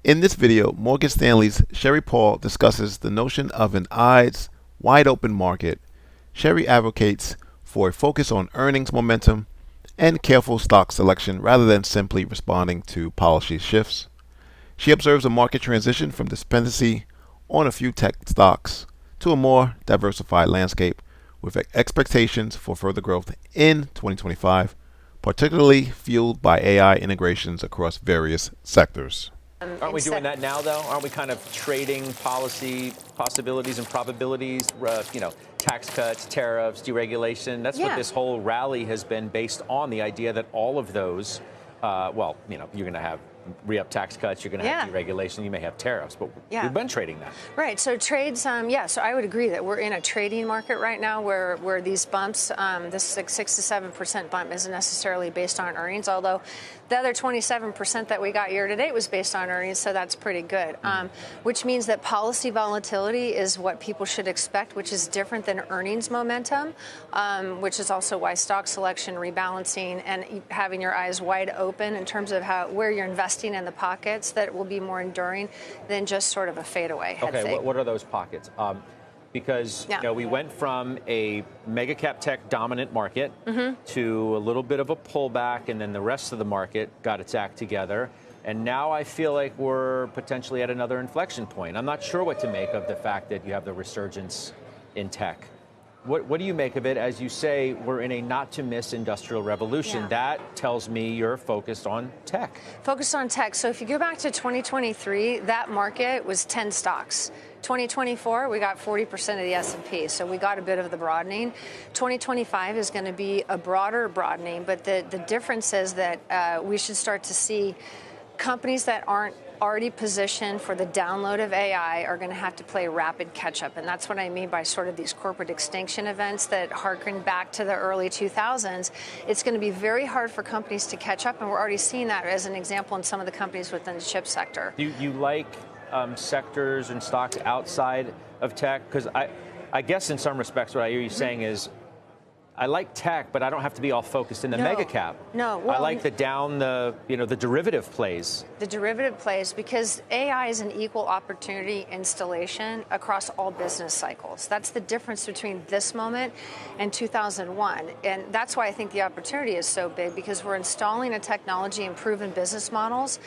In this video, Morgan Stanley's Sherry Paul discusses the notion of an eyes wide open market. Sherry advocates for a focus on earnings momentum and careful stock selection rather than simply responding to policy shifts. She observes a market transition from dependency on a few tech stocks to a more diversified landscape with expectations for further growth in 2025, particularly fueled by AI integrations across various sectors. Aren't we doing that now, though? Aren't we kind of trading policy possibilities and probabilities, tax cuts, tariffs, deregulation? That's what this whole rally has been based on, the idea that all of those, you're going to have re-up tax cuts, you're going to have deregulation, you may have tariffs, but we've been trading that. Right, so trades, so I would agree that we're in a trading market right now where these bumps, this 6 to 7% bump isn't necessarily based on earnings, although the other 27% that we got year to date was based on earnings, so that's pretty good, which means that policy volatility is what people should expect, which is different than earnings momentum, which is also why stock selection, rebalancing, and having your eyes wide open in terms of where you're investing in the pockets that will be more enduring than just sort of a fadeaway head fake. Okay, what are those pockets? Because we went from a mega cap tech dominant market to a little bit of a pullback, and then the rest of the market got its act together. And now I feel like we're potentially at another inflection point. I'm not sure what to make of the fact that you have the resurgence in tech. What do you make of it? As you say, we're in a not-to-miss industrial revolution. That tells me you're focused on tech. Focused on tech. So if you go back to 2023, that market was 10 stocks. 2024, we got 40% of the S&P, so we got a bit of the broadening. 2025 is going to be a broader broadening, but the difference is that we should start to see companies that aren't already positioned for the download of AI are going to have to play rapid catch-up. And that's what I mean by sort of these corporate extinction events that harken back to the early 2000s. It's going to be very hard for companies to catch up, and we're already seeing that as an example in some of the companies within the chip sector. You like sectors and stocks outside of tech? Because I guess in some respects what I hear you saying is, I like tech, but I don't have to be all focused in the mega cap. No, well, I like the derivative plays. The derivative plays, because AI is an equal opportunity installation across all business cycles. That's the difference between this moment and 2001. And that's why I think the opportunity is so big, because we're installing a technology and proven business models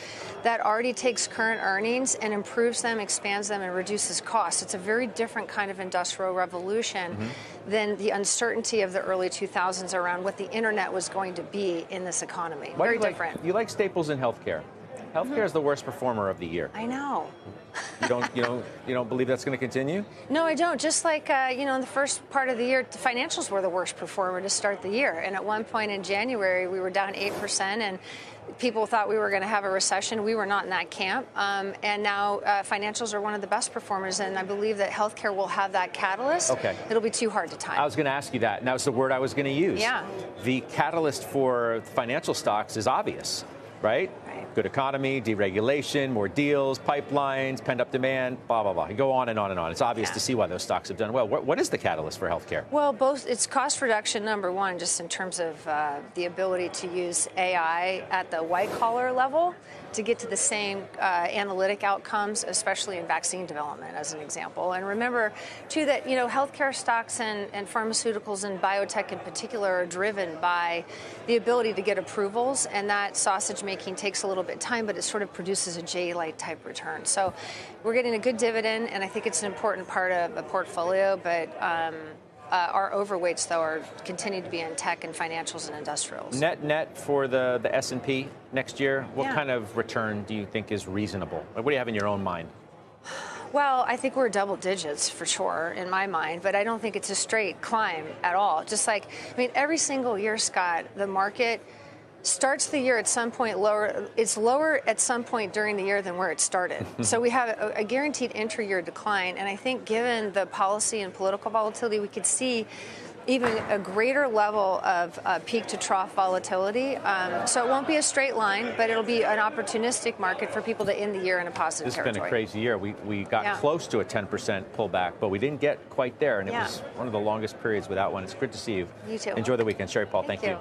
that already takes current earnings and improves them, expands them, and reduces costs. It's a very different kind of industrial revolution than the uncertainty of the early 2000s around what the internet was going to be in this economy. Very different. You like staples in healthcare. Healthcare is the worst performer of the year. I know. You don't believe that's going to continue? No, I don't. Just like in the first part of the year, the financials were the worst performer to start the year. And at one point in January, we were down 8%, and people thought we were going to have a recession. We were not in that camp. And now financials are one of the best performers, and I believe that healthcare will have that catalyst. Okay. It'll be too hard to time. I was going to ask you that, and that was the word I was going to use. Yeah. The catalyst for financial stocks is obvious, right? Good economy, deregulation, more deals, pipelines, pent-up demand, blah, blah, blah. You go on and on and on. It's obvious to see why those stocks have done well. What is the catalyst for healthcare? Well, it's cost reduction, number one, just in terms of the ability to use AI at the white-collar level to get to the same analytic outcomes, especially in vaccine development, as an example. And remember, too, that healthcare stocks and pharmaceuticals and biotech in particular are driven by the ability to get approvals, and that sausage making takes a little bit of time, but it sort of produces a J-light type return. So we're getting a good dividend, and I think it's an important part of a portfolio, but our overweights, though, continue to be in tech and financials and industrials. Net for the S&P next year, what kind of return do you think is reasonable? What do you have in your own mind? Well, I think we're double digits for sure in my mind, but I don't think it's a straight climb at all. Just like, every single year, Scott, the market starts the year at some point lower. It's lower at some point during the year than where it started. So we have a guaranteed intra-year decline. And I think given the policy and political volatility, we could see even a greater level of peak to trough volatility. So it won't be a straight line, but it'll be an opportunistic market for people to end the year in a positive territory. This has been a crazy year. We got close to a 10% pullback, but we didn't get quite there. And it was one of the longest periods without one. It's good to see you. You too. Enjoy the weekend. Sherry Paul, thank you.